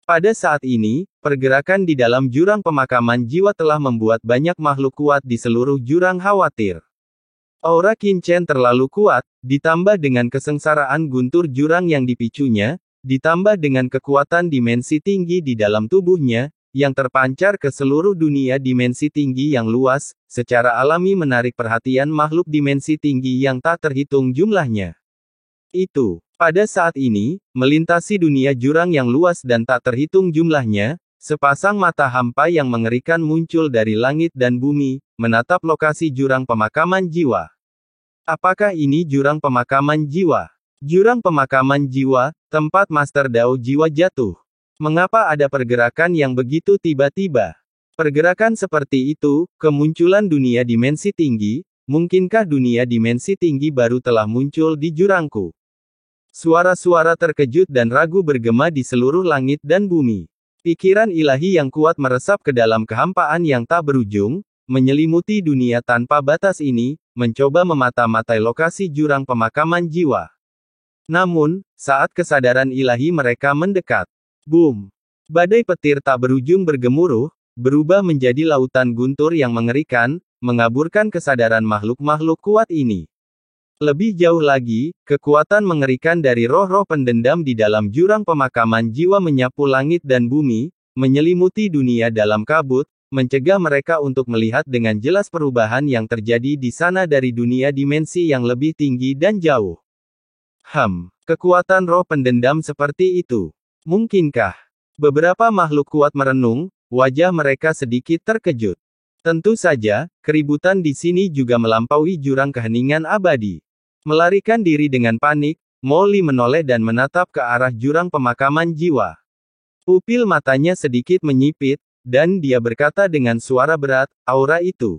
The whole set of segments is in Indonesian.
Pada saat ini, pergerakan di dalam jurang pemakaman jiwa telah membuat banyak makhluk kuat di seluruh jurang khawatir. Aura Qin Chen terlalu kuat, ditambah dengan kesengsaraan guntur jurang yang dipicunya, ditambah dengan kekuatan dimensi tinggi di dalam tubuhnya, yang terpancar ke seluruh dunia dimensi tinggi yang luas, secara alami menarik perhatian makhluk dimensi tinggi yang tak terhitung jumlahnya. Itu, pada saat ini, melintasi dunia jurang yang luas dan tak terhitung jumlahnya, sepasang mata hampa yang mengerikan muncul dari langit dan bumi, menatap lokasi jurang pemakaman jiwa. Apakah ini jurang pemakaman jiwa? Jurang pemakaman jiwa, tempat Master Dao jiwa jatuh. Mengapa ada pergerakan yang begitu tiba-tiba? Pergerakan seperti itu, kemunculan dunia dimensi tinggi, mungkinkah dunia dimensi tinggi baru telah muncul di jurangku? Suara-suara terkejut dan ragu bergema di seluruh langit dan bumi. Pikiran ilahi yang kuat meresap ke dalam kehampaan yang tak berujung, menyelimuti dunia tanpa batas ini, mencoba memata-matai lokasi jurang pemakaman jiwa. Namun, saat kesadaran ilahi mereka mendekat, boom! Badai petir tak berujung bergemuruh, berubah menjadi lautan guntur yang mengerikan, mengaburkan kesadaran makhluk-makhluk kuat ini. Lebih jauh lagi, kekuatan mengerikan dari roh-roh pendendam di dalam jurang pemakaman jiwa menyapu langit dan bumi, menyelimuti dunia dalam kabut, mencegah mereka untuk melihat dengan jelas perubahan yang terjadi di sana dari dunia dimensi yang lebih tinggi dan jauh. Kekuatan roh pendendam seperti itu. Mungkinkah? Beberapa makhluk kuat merenung, wajah mereka sedikit terkejut. Tentu saja, keributan di sini juga melampaui jurang keheningan abadi. Melarikan diri dengan panik, Molly menoleh dan menatap ke arah jurang pemakaman jiwa. Pupil matanya sedikit menyipit, dan dia berkata dengan suara berat, aura itu.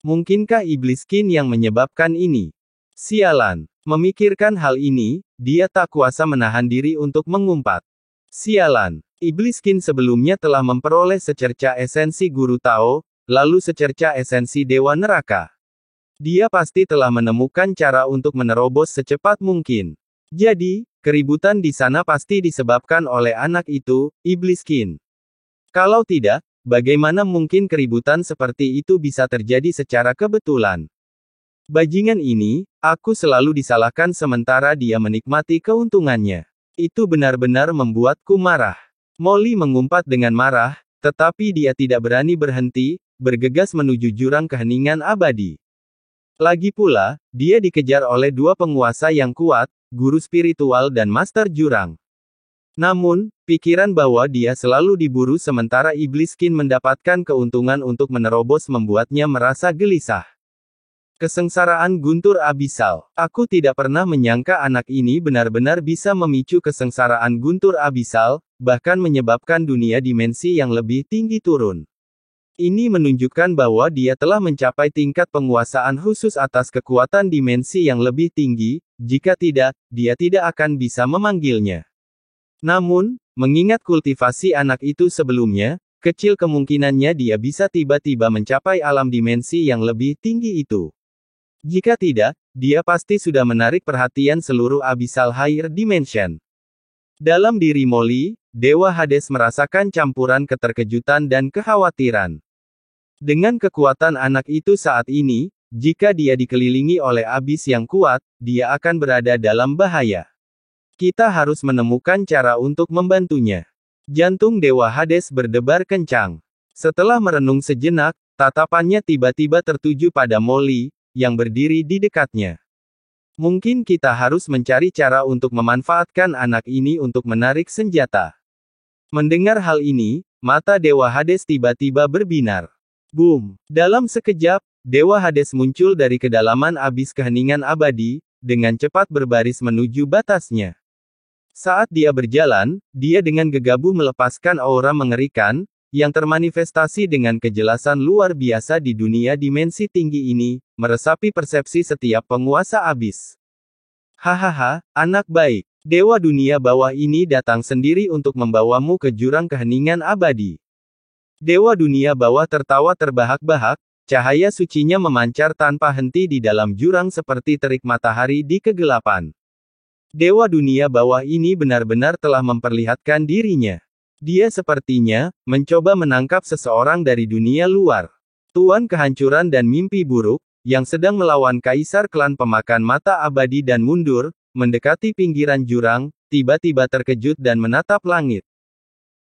Mungkinkah iblis Qin yang menyebabkan ini? Sialan. Memikirkan hal ini, dia tak kuasa menahan diri untuk mengumpat. Sialan. Iblis Qin sebelumnya telah memperoleh secerca esensi guru Tao, lalu secerca esensi dewa neraka. Dia pasti telah menemukan cara untuk menerobos secepat mungkin. Jadi, keributan di sana pasti disebabkan oleh anak itu, iblis Qin. Kalau tidak, bagaimana mungkin keributan seperti itu bisa terjadi secara kebetulan? Bajingan ini, aku selalu disalahkan sementara dia menikmati keuntungannya. Itu benar-benar membuatku marah. Molly mengumpat dengan marah, tetapi dia tidak berani berhenti, bergegas menuju jurang keheningan abadi. Lagi pula, dia dikejar oleh dua penguasa yang kuat, guru spiritual dan master jurang. Namun, pikiran bahwa dia selalu diburu sementara iblis Qin mendapatkan keuntungan untuk menerobos membuatnya merasa gelisah. Kesengsaraan guntur abisal. Aku tidak pernah menyangka anak ini benar-benar bisa memicu kesengsaraan guntur abisal, bahkan menyebabkan dunia dimensi yang lebih tinggi turun. Ini menunjukkan bahwa dia telah mencapai tingkat penguasaan khusus atas kekuatan dimensi yang lebih tinggi, jika tidak, dia tidak akan bisa memanggilnya. Namun, mengingat kultivasi anak itu sebelumnya, kecil kemungkinannya dia bisa tiba-tiba mencapai alam dimensi yang lebih tinggi itu. Jika tidak, dia pasti sudah menarik perhatian seluruh Abyssal Higher Dimension. Dalam diri Molly, Dewa Hades merasakan campuran keterkejutan dan kekhawatiran. Dengan kekuatan anak itu saat ini, jika dia dikelilingi oleh abis yang kuat, dia akan berada dalam bahaya. Kita harus menemukan cara untuk membantunya. Jantung Dewa Hades berdebar kencang. Setelah merenung sejenak, tatapannya tiba-tiba tertuju pada Molly, yang berdiri di dekatnya. Mungkin kita harus mencari cara untuk memanfaatkan anak ini untuk menarik senjata. Mendengar hal ini, mata Dewa Hades tiba-tiba berbinar. Boom! Dalam sekejap, Dewa Hades muncul dari kedalaman abis keheningan abadi, dengan cepat berbaris menuju batasnya. Saat dia berjalan, dia dengan gegabah melepaskan aura mengerikan, yang termanifestasi dengan kejelasan luar biasa di dunia dimensi tinggi ini, meresapi persepsi setiap penguasa abis. Hahaha, anak baik. Dewa dunia bawah ini datang sendiri untuk membawamu ke jurang keheningan abadi. Dewa dunia bawah tertawa terbahak-bahak, cahaya sucinya memancar tanpa henti di dalam jurang seperti terik matahari di kegelapan. Dewa dunia bawah ini benar-benar telah memperlihatkan dirinya. Dia sepertinya mencoba menangkap seseorang dari dunia luar. Tuan kehancuran dan mimpi buruk, yang sedang melawan kaisar klan pemakan mata abadi dan mundur, mendekati pinggiran jurang, tiba-tiba terkejut dan menatap langit.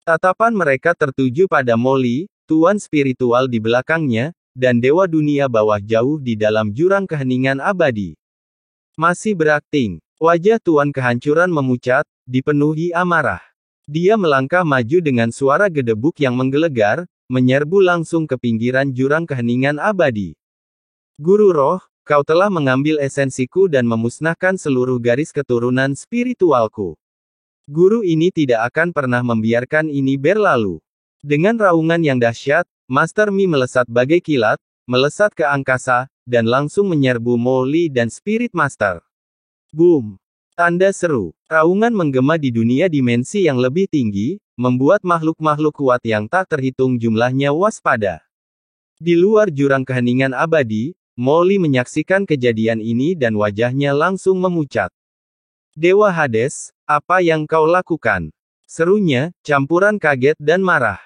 Tatapan mereka tertuju pada Molly, tuan spiritual di belakangnya, dan dewa dunia bawah jauh di dalam jurang keheningan abadi. Masih berakting. Wajah tuan kehancuran memucat, dipenuhi amarah. Dia melangkah maju dengan suara gedebuk yang menggelegar, menyerbu langsung ke pinggiran jurang keheningan abadi. Guru roh, kau telah mengambil esensiku dan memusnahkan seluruh garis keturunan spiritualku. Guru ini tidak akan pernah membiarkan ini berlalu. Dengan raungan yang dahsyat, Master Mi melesat bagai kilat, melesat ke angkasa, dan langsung menyerbu Molly dan Spirit Master. Boom! Tanda seru. Raungan menggema di dunia dimensi yang lebih tinggi, membuat makhluk-makhluk kuat yang tak terhitung jumlahnya waspada. Di luar jurang keheningan abadi, Molly menyaksikan kejadian ini dan wajahnya langsung memucat. Dewa Hades, apa yang kau lakukan? Serunya, campuran kaget dan marah.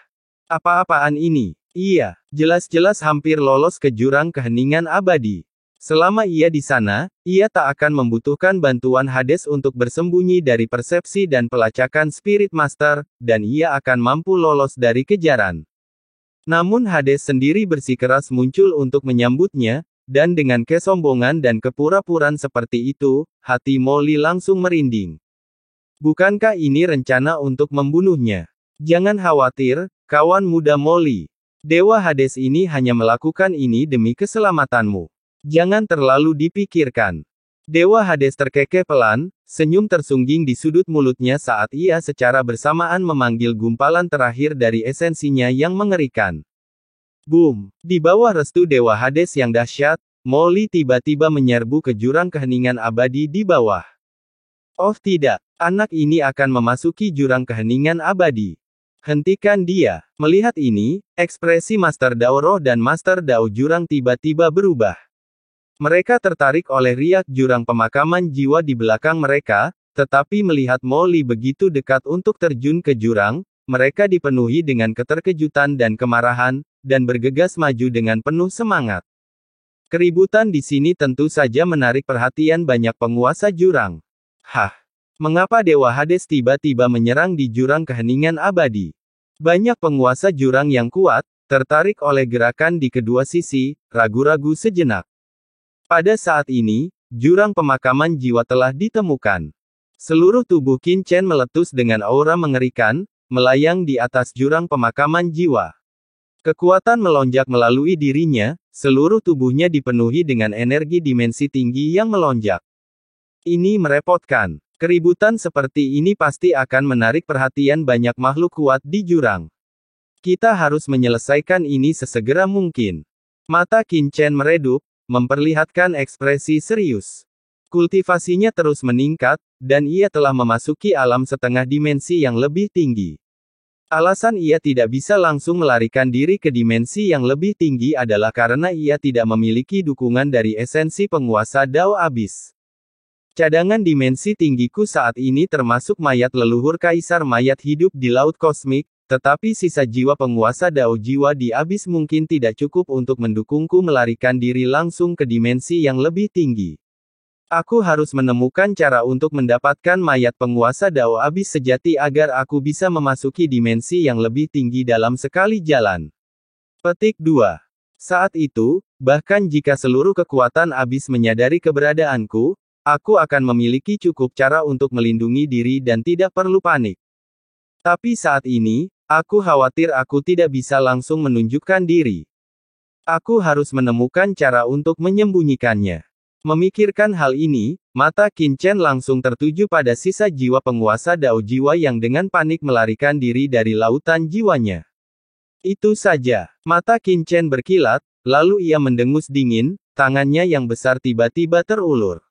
Apa-apaan ini? Iya, jelas-jelas hampir lolos ke jurang keheningan abadi. Selama ia di sana, ia tak akan membutuhkan bantuan Hades untuk bersembunyi dari persepsi dan pelacakan Spirit Master, dan ia akan mampu lolos dari kejaran. Namun Hades sendiri bersikeras muncul untuk menyambutnya, dan dengan kesombongan dan kepura-puraan seperti itu, hati Molly langsung merinding. Bukankah ini rencana untuk membunuhnya? Jangan khawatir, kawan muda Molly. Dewa Hades ini hanya melakukan ini demi keselamatanmu. Jangan terlalu dipikirkan. Dewa Hades terkekeh pelan, senyum tersungging di sudut mulutnya saat ia secara bersamaan memanggil gumpalan terakhir dari esensinya yang mengerikan. Boom! Di bawah restu Dewa Hades yang dahsyat, Molly tiba-tiba menyerbu ke jurang keheningan abadi di bawah. Oh tidak, anak ini akan memasuki jurang keheningan abadi. Hentikan dia. Melihat ini, ekspresi Master Dao Roh dan Master Dao Jurang tiba-tiba berubah. Mereka tertarik oleh riak jurang pemakaman jiwa di belakang mereka, tetapi melihat Molly begitu dekat untuk terjun ke jurang, mereka dipenuhi dengan keterkejutan dan kemarahan, dan bergegas maju dengan penuh semangat. Keributan di sini tentu saja menarik perhatian banyak penguasa jurang. Hah? Mengapa Dewa Hades tiba-tiba menyerang di jurang keheningan abadi? Banyak penguasa jurang yang kuat, tertarik oleh gerakan di kedua sisi, ragu-ragu sejenak. Pada saat ini, jurang pemakaman jiwa telah ditemukan. Seluruh tubuh Qin Chen meletus dengan aura mengerikan, melayang di atas jurang pemakaman jiwa. Kekuatan melonjak melalui dirinya, seluruh tubuhnya dipenuhi dengan energi dimensi tinggi yang melonjak. Ini merepotkan. Keributan seperti ini pasti akan menarik perhatian banyak makhluk kuat di jurang. Kita harus menyelesaikan ini sesegera mungkin. Mata Qin Chen meredup, memperlihatkan ekspresi serius. Kultivasinya terus meningkat, dan ia telah memasuki alam setengah dimensi yang lebih tinggi. Alasan ia tidak bisa langsung melarikan diri ke dimensi yang lebih tinggi adalah karena ia tidak memiliki dukungan dari esensi penguasa Dao Abis. Cadangan dimensi tinggiku saat ini termasuk mayat leluhur kaisar mayat hidup di laut kosmik, tetapi sisa jiwa penguasa Dao jiwa di abis mungkin tidak cukup untuk mendukungku melarikan diri langsung ke dimensi yang lebih tinggi. Aku harus menemukan cara untuk mendapatkan mayat penguasa Dao abis sejati agar aku bisa memasuki dimensi yang lebih tinggi dalam sekali jalan. Petik 2. Saat itu, bahkan jika seluruh kekuatan abis menyadari keberadaanku, aku akan memiliki cukup cara untuk melindungi diri dan tidak perlu panik. Tapi saat ini, aku khawatir aku tidak bisa langsung menunjukkan diri. Aku harus menemukan cara untuk menyembunyikannya. Memikirkan hal ini, mata Qin Chen langsung tertuju pada sisa jiwa penguasa Dao jiwa yang dengan panik melarikan diri dari lautan jiwanya. Itu saja. Mata Qin Chen berkilat, lalu ia mendengus dingin, tangannya yang besar tiba-tiba terulur.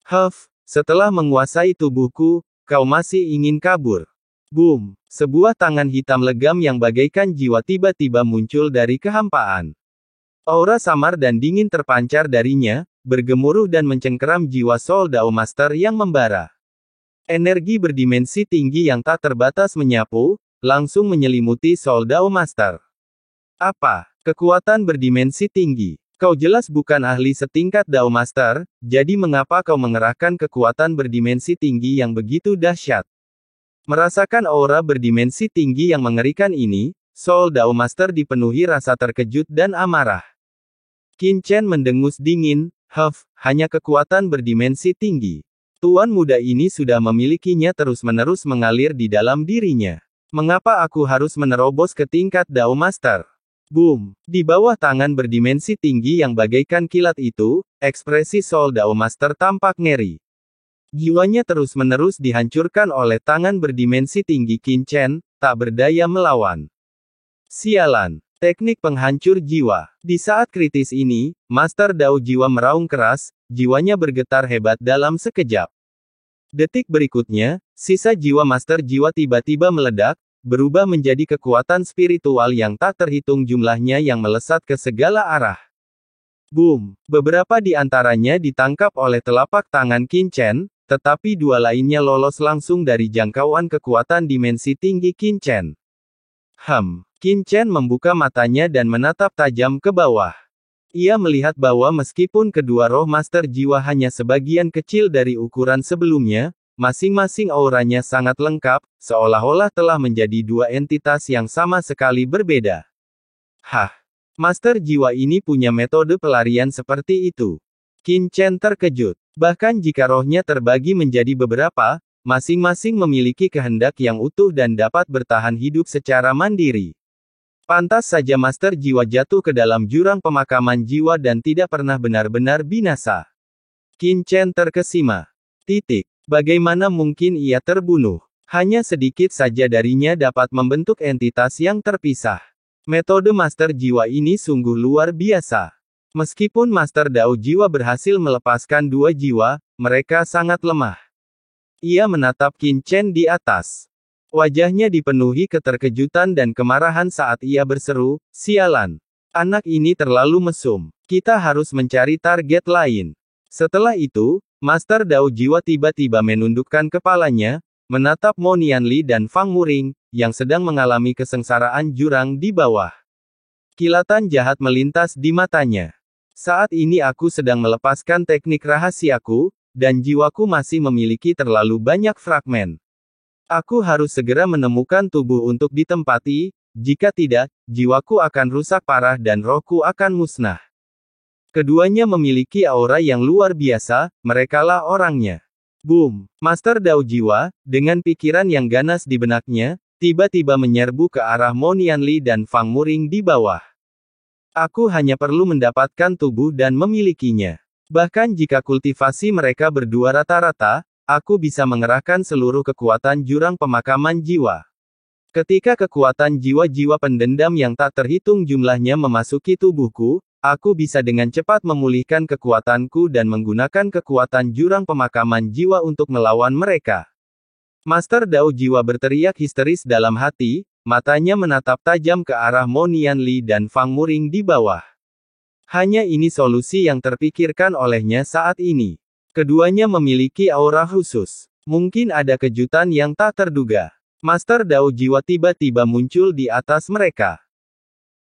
Huff, setelah menguasai tubuhku, kau masih ingin kabur. Boom! Sebuah tangan hitam legam yang bagaikan jiwa tiba-tiba muncul dari kehampaan. Aura samar dan dingin terpancar darinya, bergemuruh dan mencengkeram jiwa Soul Dao Master yang membara. Energi berdimensi tinggi yang tak terbatas menyapu, langsung menyelimuti Soul Dao Master. Apa? Kekuatan berdimensi tinggi. Kau jelas bukan ahli setingkat Dao Master, jadi mengapa kau mengerahkan kekuatan berdimensi tinggi yang begitu dahsyat? Merasakan aura berdimensi tinggi yang mengerikan ini, Soul Dao Master dipenuhi rasa terkejut dan amarah. Qin Chen mendengus dingin, hanya kekuatan berdimensi tinggi. Tuan muda ini sudah memilikinya terus-menerus mengalir di dalam dirinya. Mengapa aku harus menerobos ke tingkat Dao Master? Boom! Di bawah tangan berdimensi tinggi yang bagaikan kilat itu, ekspresi Soul Dao Master tampak ngeri. Jiwanya terus-menerus dihancurkan oleh tangan berdimensi tinggi Qin Chen, tak berdaya melawan. Sialan! Teknik penghancur jiwa. Di saat kritis ini, Master Dao Jiwa meraung keras, jiwanya bergetar hebat dalam sekejap. Detik berikutnya, sisa jiwa Master Jiwa tiba-tiba meledak, berubah menjadi kekuatan spiritual yang tak terhitung jumlahnya yang melesat ke segala arah. Boom! Beberapa di antaranya ditangkap oleh telapak tangan Qin Chen, tetapi dua lainnya lolos langsung dari jangkauan kekuatan dimensi tinggi Qin Chen. Qin Chen membuka matanya dan menatap tajam ke bawah. Ia melihat bahwa meskipun kedua roh Master Jiwa hanya sebagian kecil dari ukuran sebelumnya, masing-masing auranya sangat lengkap, seolah-olah telah menjadi dua entitas yang sama sekali berbeda. Master Jiwa ini punya metode pelarian seperti itu. Qin Chen terkejut. Bahkan jika rohnya terbagi menjadi beberapa, masing-masing memiliki kehendak yang utuh dan dapat bertahan hidup secara mandiri. Pantas saja Master Jiwa jatuh ke dalam jurang pemakaman jiwa dan tidak pernah benar-benar binasa. Qin Chen terkesima. Bagaimana mungkin ia terbunuh? Hanya sedikit saja darinya dapat membentuk entitas yang terpisah. Metode Master Jiwa ini sungguh luar biasa. Meskipun Master Dao Jiwa berhasil melepaskan dua jiwa, mereka sangat lemah. Ia menatap Qin Chen di atas. Wajahnya dipenuhi keterkejutan dan kemarahan saat ia berseru, "Sialan! Anak ini terlalu mesum. Kita harus mencari target lain." Setelah itu, Master Dao Jiwa tiba-tiba menundukkan kepalanya, menatap Mo Nianli dan Fang Muring, yang sedang mengalami kesengsaraan jurang di bawah. Kilatan jahat melintas di matanya. Saat ini aku sedang melepaskan teknik rahasiaku, dan jiwaku masih memiliki terlalu banyak fragmen. Aku harus segera menemukan tubuh untuk ditempati, jika tidak, jiwaku akan rusak parah dan rohku akan musnah. Keduanya memiliki aura yang luar biasa, merekalah orangnya. Boom! Master Dao Jiwa, dengan pikiran yang ganas di benaknya, tiba-tiba menyerbu ke arah Mo Nianli dan Fang Muring di bawah. Aku hanya perlu mendapatkan tubuh dan memilikinya. Bahkan jika kultivasi mereka berdua rata-rata, aku bisa mengerahkan seluruh kekuatan jurang pemakaman jiwa. Ketika kekuatan jiwa-jiwa pendendam yang tak terhitung jumlahnya memasuki tubuhku, aku bisa dengan cepat memulihkan kekuatanku dan menggunakan kekuatan jurang pemakaman jiwa untuk melawan mereka. Master Dao Jiwa berteriak histeris dalam hati, matanya menatap tajam ke arah Mo Nianli dan Fang Muring di bawah. Hanya ini solusi yang terpikirkan olehnya saat ini. Keduanya memiliki aura khusus. Mungkin ada kejutan yang tak terduga. Master Dao Jiwa tiba-tiba muncul di atas mereka.